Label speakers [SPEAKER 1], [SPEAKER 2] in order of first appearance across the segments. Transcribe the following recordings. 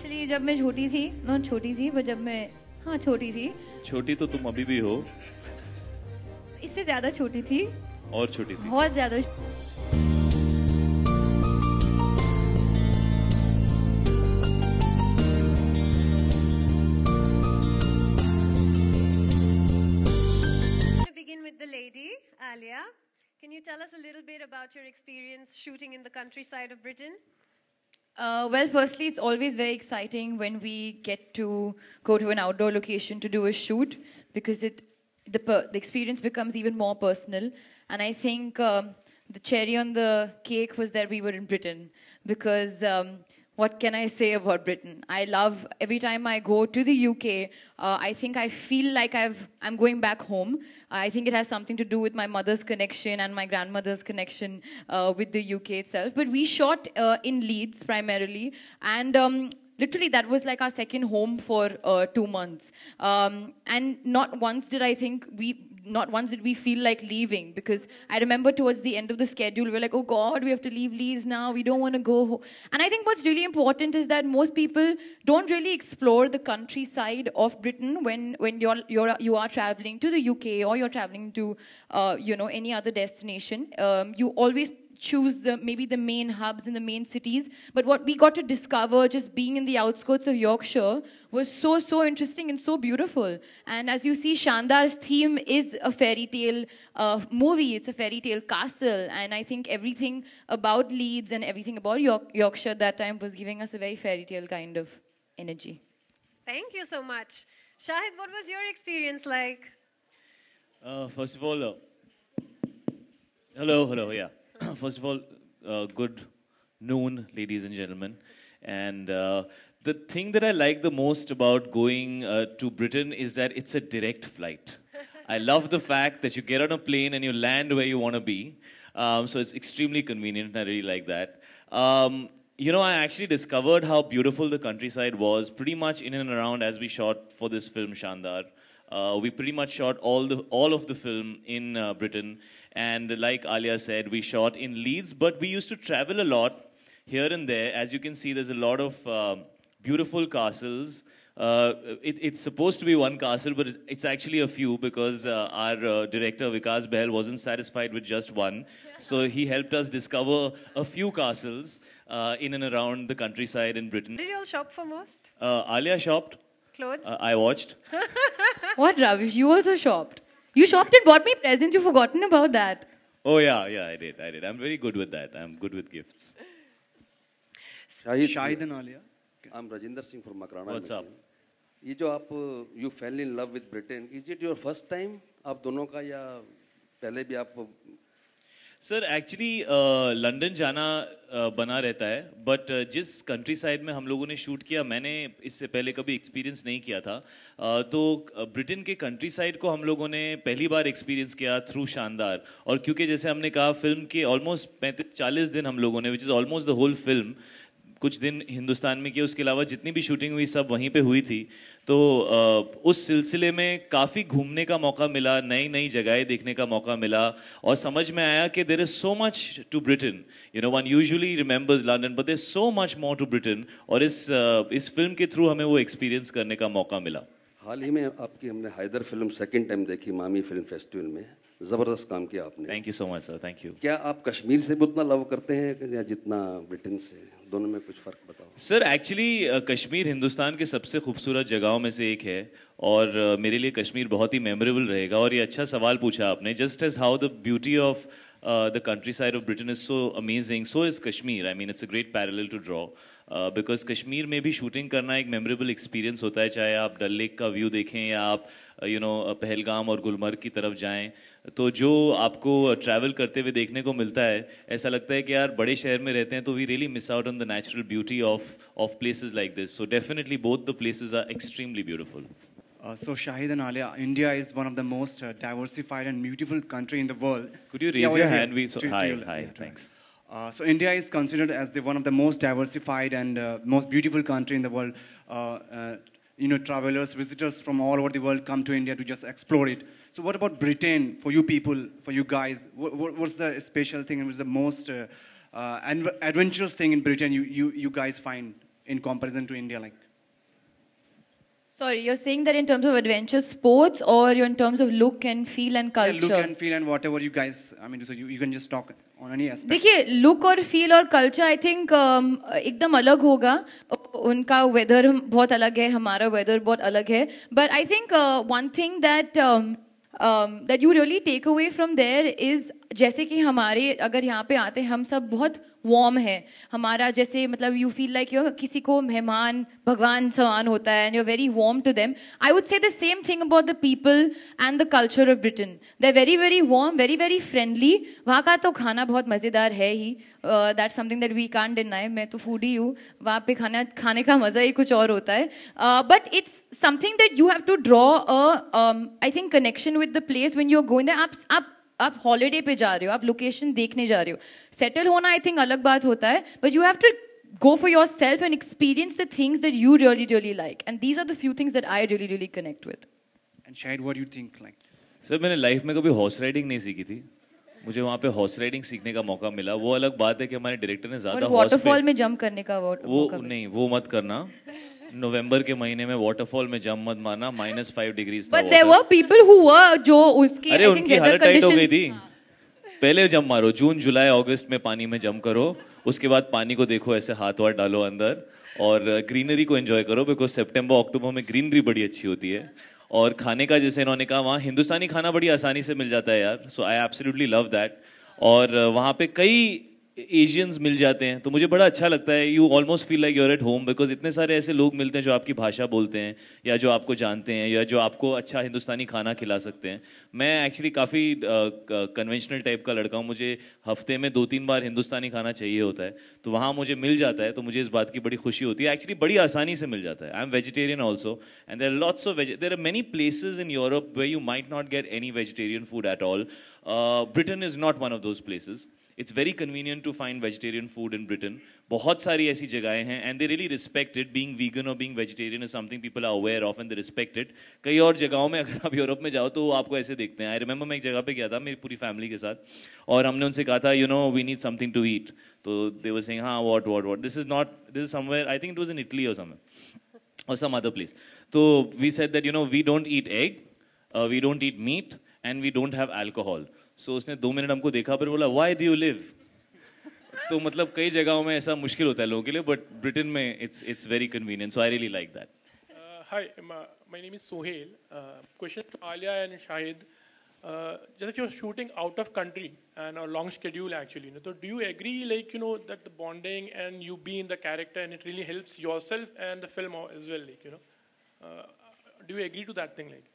[SPEAKER 1] Actually जब मैं छोटी थी, नॉट छोटी थी पर जब मैं हाँ छोटी थी,
[SPEAKER 2] छोटी तो तुम अभी भी हो,
[SPEAKER 1] इससे ज्यादा छोटी थी,
[SPEAKER 2] और छोटी थी।
[SPEAKER 1] बहुत ज्यादा।
[SPEAKER 3] Begin with the lady, Alia. Can you tell us a little bit about your experience shooting in the countryside of Britain?
[SPEAKER 1] Well, firstly, it's always very exciting when we get to go to an outdoor location to do a shoot because the experience becomes even more personal. And I think the cherry on the cake was that we were in Britain because what can I say about Britain? I love every time I go to the UK. I think I feel like I'm going back home. I think it has something to do with my mother's connection and my grandmother's connection with the UK itself. But we shot in Leeds primarily, and literally that was like our second home for 2 months. And not once did we feel like leaving, because I remember towards the end of the schedule, we were like, oh God, we have to leave Leeds now. We don't want to go home. And I think what's really important is that most people don't really explore the countryside of Britain when you are traveling to the UK or you're traveling to any other destination. You always choose maybe the main hubs and the main cities, but what we got to discover just being in the outskirts of Yorkshire was so interesting and so beautiful. And as you see, Shandar's theme is a fairy tale movie. It's a fairy tale castle, and I think everything about Leeds and everything about Yorkshire that time was giving us a very fairy tale kind of energy.
[SPEAKER 3] Thank you so much. Shahid, what was your experience like?
[SPEAKER 2] First of all, hello, yeah. First of all, good noon, ladies and gentlemen. And the thing that I like the most about going to Britain is that it's a direct flight. I love the fact that you get on a plane and you land where you want to be. So it's extremely convenient, and I really like that. I actually discovered how beautiful the countryside was pretty much in and around as we shot for this film, Shandar. We pretty much shot all of the film in Britain. And like Alia said, we shot in Leeds, but we used to travel a lot here and there. As you can see, there's a lot of beautiful castles. It's supposed to be one castle, but it's actually a few, because our director, Vikas Behl, wasn't satisfied with just one. So he helped us discover a few castles in and around the countryside in Britain.
[SPEAKER 3] Did you all shop for most?
[SPEAKER 2] Alia shopped.
[SPEAKER 3] Clothes?
[SPEAKER 2] I watched.
[SPEAKER 1] What, Ravish? You also shopped? You shopped and bought me presents. You've forgotten about that.
[SPEAKER 2] Oh, yeah, I did. I'm very good with that. I'm good with gifts.
[SPEAKER 4] Shahid and Alia.
[SPEAKER 5] I'm Rajinder Singh from Makrana.
[SPEAKER 2] What's up?
[SPEAKER 5] ये जो आप you fell in love with Britain, is it your first time आप दोनों का, या पहले भी आप?
[SPEAKER 2] सर एक्चुअली लंदन जाना बना रहता है, बट जिस कंट्री साइड में हम लोगों ने शूट किया, मैंने इससे पहले कभी एक्सपीरियंस नहीं किया था. तो ब्रिटेन के कंट्री साइड को हम लोगों ने पहली बार एक्सपीरियंस किया थ्रू शानदार. और क्योंकि जैसे हमने कहा, फिल्म के ऑलमोस्ट 35-40 दिन हम लोगों ने, which is almost the whole film, कुछ दिन हिंदुस्तान में किया, उसके अलावा जितनी भी शूटिंग हुई सब वहीं पे हुई थी. तो उस सिलसिले में काफ़ी घूमने का मौका मिला, नई नई जगहें देखने का मौका मिला, और समझ में आया कि there is so much to Britain. One usually remembers London, but there is so much more to Britain. और इस फिल्म के थ्रू हमें वो एक्सपीरियंस करने का मौका मिला.
[SPEAKER 5] हाल ही में आपकी हमने हैदर फिल्म सेकंड टाइम देखी मामी फिल्म फेस्टिवल में. ज़बरदस्त काम किया आपने.
[SPEAKER 2] Thank you so much sir. Thank you.
[SPEAKER 5] क्या आप कश्मीर से भी उतना लव करते हैं या जितना ब्रिटेन से? दोनों में कुछ फ़र्क बताओ.
[SPEAKER 2] सर एक्चुअली कश्मीर हिंदुस्तान के सबसे खूबसूरत जगहों में से एक है, और मेरे लिए कश्मीर बहुत ही मेमोरेबल रहेगा. और ये अच्छा सवाल पूछा आपने. Just as how the beauty of the countryside of Britain is so amazing, so is Kashmir. I mean, it's a great parallel to draw. Because Kashmir में भी शूटिंग करना एक मेमोरेबल एक्सपीरियंस होता है, चाहे आप डल लेक का व्यू देखें या आप पहलगाम और गुलमर्ग की तरफ जाएं. तो जो आपको ट्रैवल करते हुए देखने को मिलता है, ऐसा लगता है कि यार बड़े शहर में रहते हैं तो we really miss out on the natural beauty of places like this. So definitely both the places are extremely beautiful.
[SPEAKER 4] So Shahid and Alia, India is one of the most diversified and beautiful country in the world.
[SPEAKER 2] Could you raise your hand? Hi, thanks.
[SPEAKER 4] So India is considered as one of the most diversified and most beautiful country in the world. Travelers, visitors from all over the world come to India to just explore it. So what about Britain for you people, for you guys? What's the special thing and what's the most adventurous thing in Britain you guys find? in comparison to India? Like,
[SPEAKER 1] Sorry, you're saying that in terms of adventure sports or you're in terms of look and feel and culture?
[SPEAKER 4] yeah, look and feel and whatever you guys, I mean, so you can just talk on any aspect.
[SPEAKER 1] देखिए look और feel और culture I think एकदम अलग होगा. उनका weather बहुत अलग है, हमारा वेदर बहुत अलग है. But I think one thing that you really take away from there is, जैसे कि हमारे अगर यहाँ पे आते हैं हम सब बहुत वार्म है. हमारा जैसे मतलब यू फील लाइक यू किसी को मेहमान भगवान समान होता है and you are very warm to them. I would say the same thing about the people and the culture of Britain. They are very very warm, very very friendly. वहाँ का तो खाना बहुत मज़ेदार है ही. That's something that we can't deny. मैं तो फूडी हूँ. वहाँ पे खाने का मज़ा ही कुछ और होता है. But it's something that you have to draw I think connection with the place when you are going there. आप हॉलीडे पे जा रहे हो, आप लोकेशन देखने जा रहे हो. सेटल होना आई थिंक अलग बात होता है, but you have to go for yourself and experience the things that you really really like, and these are the few things that I really really connect with.
[SPEAKER 4] And Shahid, what do you think? Like,
[SPEAKER 2] sir मैंने life में कभी horse riding नहीं सीखी थी. मुझे वहाँ पे horse riding सीखने का मौका मिला. वो अलग बात है कि हमारे डायरेक्टर ने ज्यादा
[SPEAKER 1] वाटरफॉल में जंप करने का
[SPEAKER 2] वो नहीं, वो मत करना. नवंबर के महीने में वाटरफॉल में जंप मत मारना. -5 डिग्रीज था.
[SPEAKER 1] But there were people who were जो उसके
[SPEAKER 2] अरे
[SPEAKER 1] I think
[SPEAKER 2] उनकी
[SPEAKER 1] weather
[SPEAKER 2] हालत टाइट हो गई
[SPEAKER 1] conditions-
[SPEAKER 2] थी. पहले जंप मारो, जून जुलाई अगस्त में पानी में जंप करो. उसके बाद पानी को देखो, ऐसे हाथ वाथ डालो अंदर और ग्रीनरी को एंजॉय करो, बिकॉज सितंबर अक्टूबर में ग्रीनरी बड़ी अच्छी होती है. और खाने का जैसे इन्होंने कहा, वहाँ हिंदुस्तानी खाना बड़ी आसानी से मिल जाता है यार. सो आई एब्सोल्युटली लव दैट. और वहाँ पे कई एशियंस मिल जाते हैं, तो मुझे बड़ा अच्छा लगता है. You almost feel like you're at home, because इतने सारे ऐसे लोग मिलते हैं जो आपकी भाषा बोलते हैं या जो आपको जानते हैं या जो आपको अच्छा हिंदुस्तानी खाना खिला सकते हैं. मैं एक्चुअली काफ़ी कन्वेंशनल टाइप का लड़का हूँ. मुझे हफ्ते में 2-3 बार हिंदुस्तानी खाना चाहिए होता है, तो वहाँ मुझे मिल जाता है. तो मुझे इस बात की बड़ी खुशी होती है. एक्चुअली बड़ी आसानी से मिल जाता है. I am vegetarian also, and there are lots of there are many places in Europe where you might not get any vegetarian food at all. Britain is not one of those places. It's very convenient to find vegetarian food in Britain. बहुत सारी ऐसी जगहें हैं and they really respect it. Being vegan or being vegetarian is something people are aware of and they respect it. कई और जगहों में अगर आप यूरोप में जाओ तो वो आपको ऐसे देखते हैं. I remember मैं एक जगह पे गया था मेरी पूरी फैमिली के साथ, और हमने उनसे कहा था you know we need something to eat. तो they were saying हाँ what this is somewhere, I think it was in Italy or somewhere or some other place. तो we said that you know we don't eat egg, we don't eat meat and we don't have alcohol. So उसने 2 minute हमको देखा, फिर बोला why do you live? तो मतलब कई जगहों में ऐसा मुश्किल होता है लोगों के लिए, बट ब्रिटेन में it's very convenient, so I really like that.
[SPEAKER 6] Hi, my name is Sohail. Question to Alia and Shahid. Just if you're shooting out of country and a long schedule actually, so do you agree like that the bonding and you be in the character and it really helps yourself and the film as well, like do you agree to that thing like?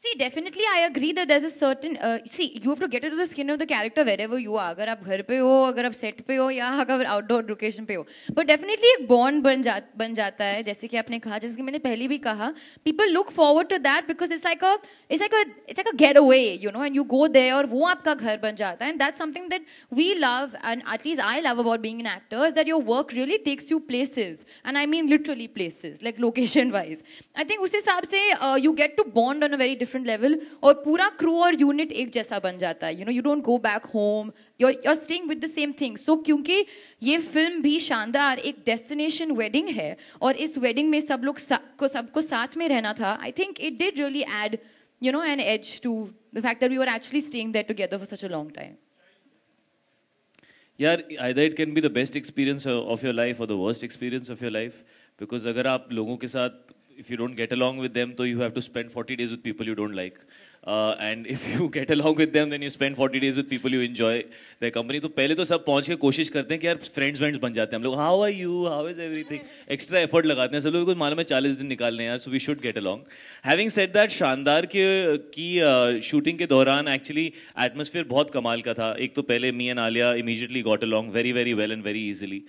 [SPEAKER 1] See, definitely I agree that there's a certain you have to get into the skin of the character wherever you are. अगर आप घर पे हो, अगर आप set पे हो या अगर आउटडोर लोकेशन पे हो, but definitely एक बॉन्ड बन जाता है. जैसे कि आपने कहा, जैसे कि मैंने पहले भी कहा, people look forward to that because it's like a getaway, and you go there और वो आपका घर बन जाता है. And that's something that we love, and at least I love about being an actor, is that your work really takes you places, and I mean literally places, like location wise. I think उस हिसाब से you get to bond on a very different level, और पूरा crew और unit एक जैसा बन जाता है. You don't go back home, you're staying with the same thing. So क्योंकि ये फिल्म भी शानदार एक डेस्टिनेशन वेडिंग है और इस वेडिंग में सबको साथ में रहना था, I think it did really add an edge to the fact that we were actually staying there together for such a long time.
[SPEAKER 2] यार either it can be the best experience of your life or the worst experience of your life, because अगर आप लोगों के साथ, if you don't get along with them, so you have to spend 40 days with people you don't like. And if you get along with them, then you spend 40 days with people you enjoy their company. तो पहले तो सब पहुंच के कोशिश करते हैं कि यार फ्रेंड्स बन जाते हैं हम लोग. How are you? How is everything? Extra effort लगाते हैं सब लोग. मालूम है 40 दिन निकालने हैं यार, so we should get along. Having said that, शानदार की शूटिंग के दौरान एक्चुअली एटमॉस्फेयर बहुत कमाल का था. एक तो पहले me and Alia immediately got along very very well and very easily.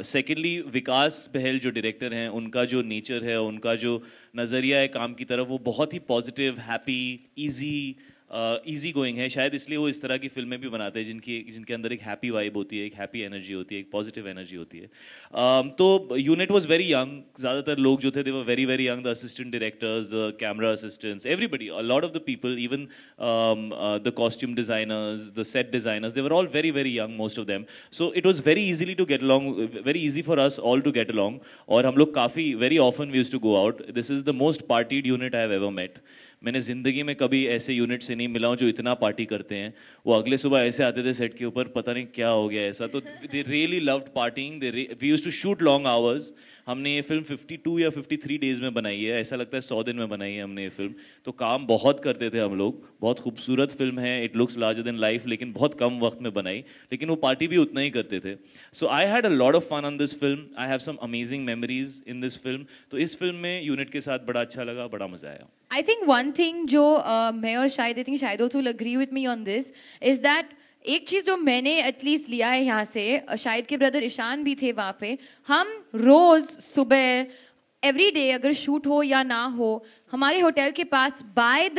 [SPEAKER 2] Secondly Vikas Bahl जो डायरेक्टर हैं, उनका जो नेचर है, उनका जो नज़रिया है काम की तरफ, वो बहुत ही positive, happy, easy, easy going है, शायद इसलिए वो इस तरह की फिल्में भी बनाते हैं जिनके अंदर एक हैप्पी वाइब होती है, एक हैप्पी एनर्जी होती है, एक पॉजिटिव एनर्जी होती है. तो यूनिट वॉज वेरी यंग. ज़्यादातर लोग जो थे they were very very young. The assistant directors, the camera assistants, everybody, a lot of the people, even the costume designers, the set designers, they were all very very young, most of them. So it was very easily to get along, very easy for us all to get along. और हम लोग काफ़ी very often we used to go out. This is the most partied unit I have ever met. मैंने ज़िंदगी में कभी ऐसे unit से नहीं मिला हूँ जो इतना पार्टी करते हैं. वो अगले सुबह ऐसे आते थे सेट के ऊपर, पता नहीं क्या हो गया ऐसा. तो they really loved partying. We used to shoot long hours. हमने ये फिल्म 52 या 53 डेज में बनाई है. ऐसा लगता है 100 दिन में बनाई है हमने ये फिल्म. तो काम बहुत करते थे हम लोग. बहुत खूबसूरत फिल्म है, it looks larger than life, लेकिन बहुत कम वक्त में बनाई. लेकिन वो पार्टी भी उतना ही करते थे. So I had a lot of fun on this film. I have some amazing memories in this film. तो इस फिल्म में यूनिट के साथ बड़ा अच्छा लगा, बड़ा मजा आया.
[SPEAKER 1] I think one thing जो मैं और शायद, I think शायद also will agree with me on this, is that एक चीज़ जो मैंने एटलीस्ट लिया है यहाँ से, शायद के ब्रदर ईशान भी थे वहाँ पे, हम रोज़ सुबह एवरी डे अगर शूट हो या ना हो, हमारे होटल के पास by the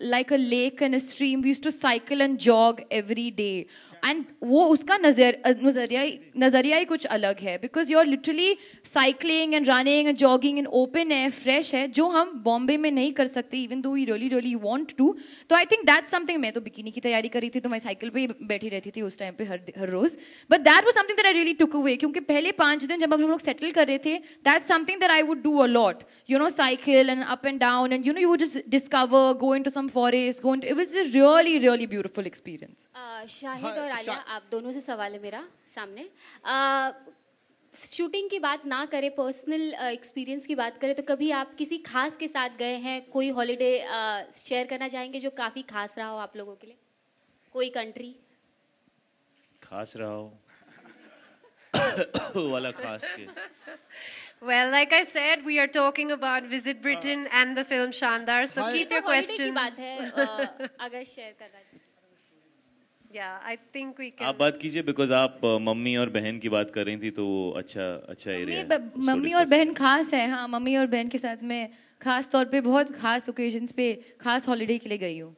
[SPEAKER 1] like a lake and a stream we used to cycle and jog every day. एंड वो उसका नज़रिया ही कुछ अलग है, because you are literally cycling and running and jogging in open air fresh है, जो हम बॉम्बे में नहीं कर सकते even though we really really want to. तो आई थिंक दैट्स समथिंग. मैं तो बिकिनी की तैयारी करी थी तो मैं साइकिल पे ही बैठी रहती थी उस टाइम पे हर रोज. But that was something that I really took away, क्योंकि पहले 5 दिन जब हम लोग सेटल कर रहे थे, that's something that I would do a lot, you know, cycle and up and down and you would just discover, go into some forest, go into, it was a really really beautiful experience.
[SPEAKER 7] Shahid और आलिया, आप दोनों से सवाल है मेरा सामने. Shooting की बात ना करें, पर्सनल एक्सपीरियंस की बात करें, तो कभी आप किसी खास के साथ गए हैं, कोई हॉलीडे शेयर करना चाहेंगे जो काफ़ी खास रहा हो आप लोगों के लिए? कोई कंट्री
[SPEAKER 2] खास रहा हो वाला खास के?
[SPEAKER 3] Well, like I said, we are talking about Visit Britain and the film Shandar. So keep your
[SPEAKER 7] holiday की
[SPEAKER 3] questions.
[SPEAKER 7] बात है, अगर शेयर करना चाहें.
[SPEAKER 3] Yeah, I think we can.
[SPEAKER 2] आप बात कीजिए, बिकॉज आप मम्मी और बहन की बात कर रही थी, तो वो अच्छा एरिया है.
[SPEAKER 1] मम्मी और बहन खास है. हाँ, मम्मी और बहन के साथ मैं खास तौर पे बहुत खास ओकेजन्स पे खास हॉलीडे के लिए गई हूँ.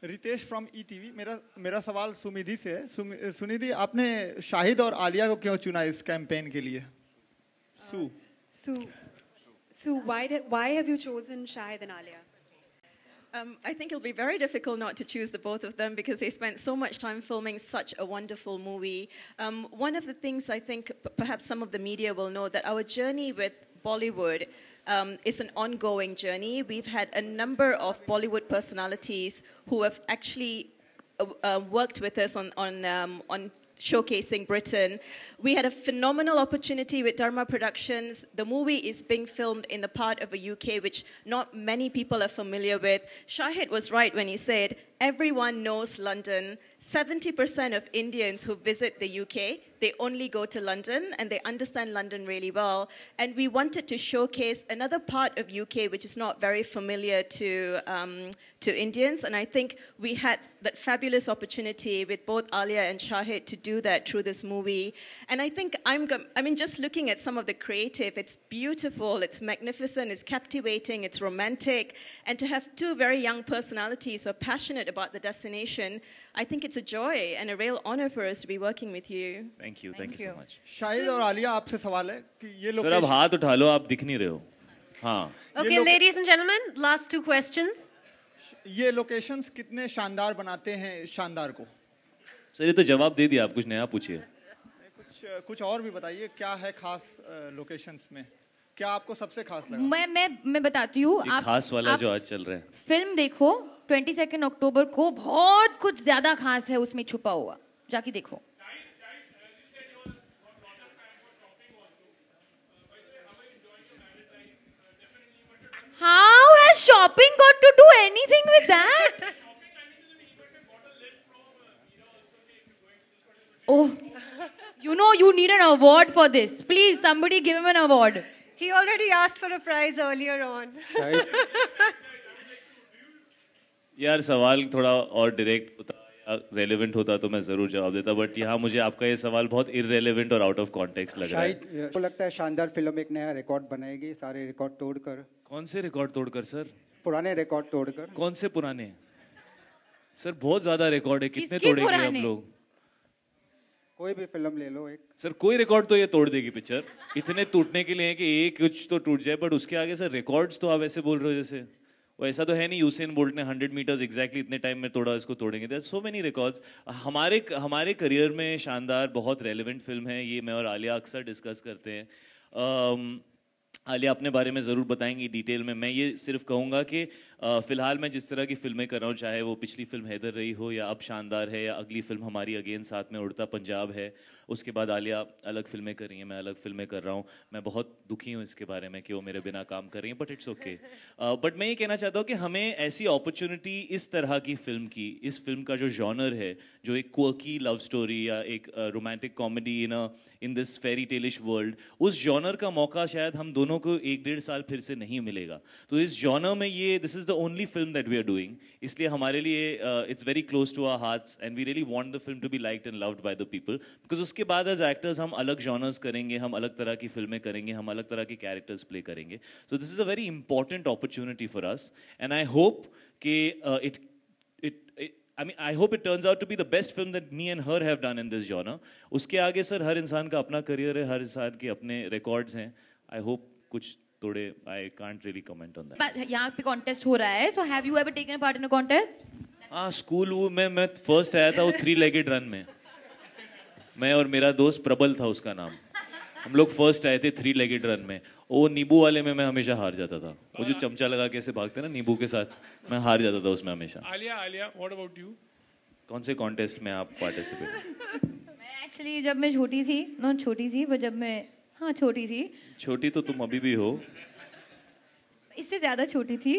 [SPEAKER 8] Ritesh from ETV. मेरा सवाल सुनिधि से है. सुनिधि, आपने शाहिद और आलिया को क्यों चुना इस कैंपेन के लिए?
[SPEAKER 9] So why have you chosen Shahid and Alia?
[SPEAKER 10] I think it'll be very difficult not to choose the both of them because they spent so much time filming such a wonderful movie. One of the things I think perhaps some of the media will know, that our journey with Bollywood is an ongoing journey. We've had a number of Bollywood personalities who have actually worked with us on showcasing Britain. We had a phenomenal opportunity with Dharma Productions. The movie is being filmed in the part of the UK which not many people are familiar with. Shahid was right when he said everyone knows London. 70% of Indians who visit the UK, they only go to London and they understand London really well. And we wanted to showcase another part of UK which is not very familiar to Indians. And I think we had that fabulous opportunity with both Alia and Shahid to do that through this movie. And I think just looking at some of the creative, it's beautiful, it's magnificent, it's captivating, it's romantic. And to have two very young personalities who are passionate about the destination, I think it's a joy and a real honor for us to be working with you.
[SPEAKER 2] Thank you so much.
[SPEAKER 8] Shahid और आलिया, आपसे सवाल है कि ये
[SPEAKER 2] sir, अब हाथ उठा लो, आप दिख नहीं रहे हो. हाँ.
[SPEAKER 3] Okay, ladies and gentlemen, last 2 questions.
[SPEAKER 8] ये लोकेशंस कितने शानदार बनाते हैं इस शानदार को?
[SPEAKER 2] सर, ये तो जवाब दे दिया, आप कुछ नया पूछिए.
[SPEAKER 8] कुछ और भी बताइए, क्या है खास लोकेशंस में? क्या आपको सबसे खास लगा?
[SPEAKER 1] मैं बताती हूँ. आप
[SPEAKER 2] खास वाला जो आज चल रहा है,
[SPEAKER 1] फिल्म देखो 22 अक्टूबर को, बहुत कुछ ज्यादा खास है उसमें छुपा हुआ, जाके देखो. How has shopping got to do anything with that? Oh, you know you need an award for this. Please, somebody give him an award.
[SPEAKER 3] He already asked for a prize earlier on.
[SPEAKER 2] यार सवाल थोड़ा और direct होता या relevant होता तो मैं जरूर जवाब देता, बट यहाँ मुझे आपका ये सवाल बहुत इररेलेवेंट और आउट ऑफ कॉन्टेक्स्ट लग रहा है.
[SPEAKER 11] शायद को लगता है शानदार फिल्म एक नया रिकॉर्ड बनाएगी, सारे रिकॉर्ड तोड़कर.
[SPEAKER 2] कौन से रिकॉर्ड तोड़कर सर?
[SPEAKER 11] पुराने रिकॉर्ड तोड़कर.
[SPEAKER 2] कौन से पुराने? सर बहुत ज्यादा रिकॉर्ड है, कितने
[SPEAKER 1] किसके
[SPEAKER 2] तोड़ेंगे हम
[SPEAKER 1] पुराने?
[SPEAKER 2] लोग?
[SPEAKER 11] कोई भी फिल्म ले लो एक।
[SPEAKER 2] सर कोई रिकॉर्ड तो ये तोड़ देगी पिक्चर, इतने टूटने के लिए है कि एक कुछ तो टूट जाए, बट उसके आगे सर रिकॉर्ड्स तो आप ऐसे बोल रहे हो जैसे वो ऐसा तो है नहीं यूसेन बोल्ट ने 100 मीटर्स एग्जैक्टली इतने टाइम में तोड़ा, इसको तोड़ेंगे। There so many records. हमारे करियर में शानदार बहुत रेलेवेंट फिल्म है ये, मैं और आलिया अक्सर डिस्कस करते हैं। आलिया अपने बारे में ज़रूर बताएंगी डिटेल में। मैं ये सिर्फ कहूँगा कि फ़िलहाल मैं जिस तरह की फ़िल्में कर रहा हूँ, चाहे वो पिछली फिल्म हैदर रही हो या अब शानदार है या अगली फिल्म हमारी अगेन साथ में उड़ता पंजाब है, उसके बाद आलिया अलग फिल्में कर रही हैं, मैं अलग फिल्में कर रहा हूँ। मैं बहुत दुखी हूँ इसके बारे में कि वो मेरे बिना काम कर रही हैं, बट इट्स ओके। बट मैं ये कहना चाहता हूँ कि हमें ऐसी अपॉर्चुनिटी इस तरह की फ़िल्म की, इस फिल्म का जो जॉनर है, जो एक क्वर्की लव स्टोरी या एक romantic comedy in this fairy taleish world, उस जॉनर का मौका शायद हम दोनों को 1-1.5 साल फिर से नहीं मिलेगा। तो इस जॉनर में ये this is the only film that we are doing, इसलिए हमारे लिए it's very close to our hearts and we really want the film to be liked and loved by the people, because उसके बाद as actors हम अलग genres करेंगे, हम अलग तरह की फिल्में करेंगे, हम अलग तरह के कैरेक्टर्स प्ले करेंगे। So this is a very important opportunity for us and I hope कि I hope it turns out to be the best film that me and her have done in this genre. उसके आगे sir हर इंसान का अपना career है, हर इंसान के अपने रिकॉर्ड्स हैं। I hope कुछ तोड़े, I can't really comment on that.
[SPEAKER 1] But यहाँ पे contest हो रहा है, so have you ever taken a part in a contest?
[SPEAKER 2] हाँ, स्कूल में मैं फर्स्ट आया था वो 3-legged रन में। मैं और मेरा दोस्त प्रबल था उसका नाम, हम लोग फर्स्ट आए थे 3-legged रन में। वो नींबू वाले में मैं हमेशा हार जाता था, वो जो चमचा लगा के ऐसे भागते ना नींबू के साथ, मैं हार जाता था उसमें हमेशा।
[SPEAKER 6] Alia, what about you?
[SPEAKER 2] कौन से कॉन्टेस्ट में आप पार्टिसिपेट?
[SPEAKER 1] मैं एक्चुअली जब मैं छोटी थी, पर जब मैं छोटी थी।
[SPEAKER 2] छोटी तो तुम अभी भी हो।
[SPEAKER 1] इससे ज्यादा छोटी थी।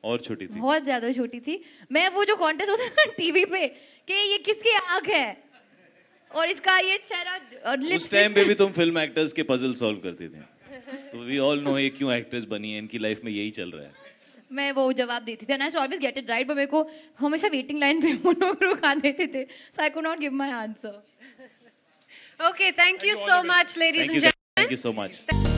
[SPEAKER 2] और छोटी थी।
[SPEAKER 1] बहुत ज्यादा छोटी थी मैं। वो जो कॉन्टेस्ट होता है टीवी पे कि ये किसकी आंख है और इसका ये चेहरा और लिप्स,
[SPEAKER 2] उस टाइम पे भी तुम फिल्म एक्टर्स के पजल सॉल्व करते थे, तो वी ऑल नो ये क्यों एक्ट्रेस बनी है, इनकी लाइफ में यही चल रहा है।
[SPEAKER 1] मैं वो जवाब देती थी and I always get it right, पर मेरे को हमेशा वेटिंग लाइन पे वो लोग रुका देते थे, so I could not give my answer.
[SPEAKER 3] Okay, thank you so much, ladies and gentlemen.
[SPEAKER 2] Thank you so much.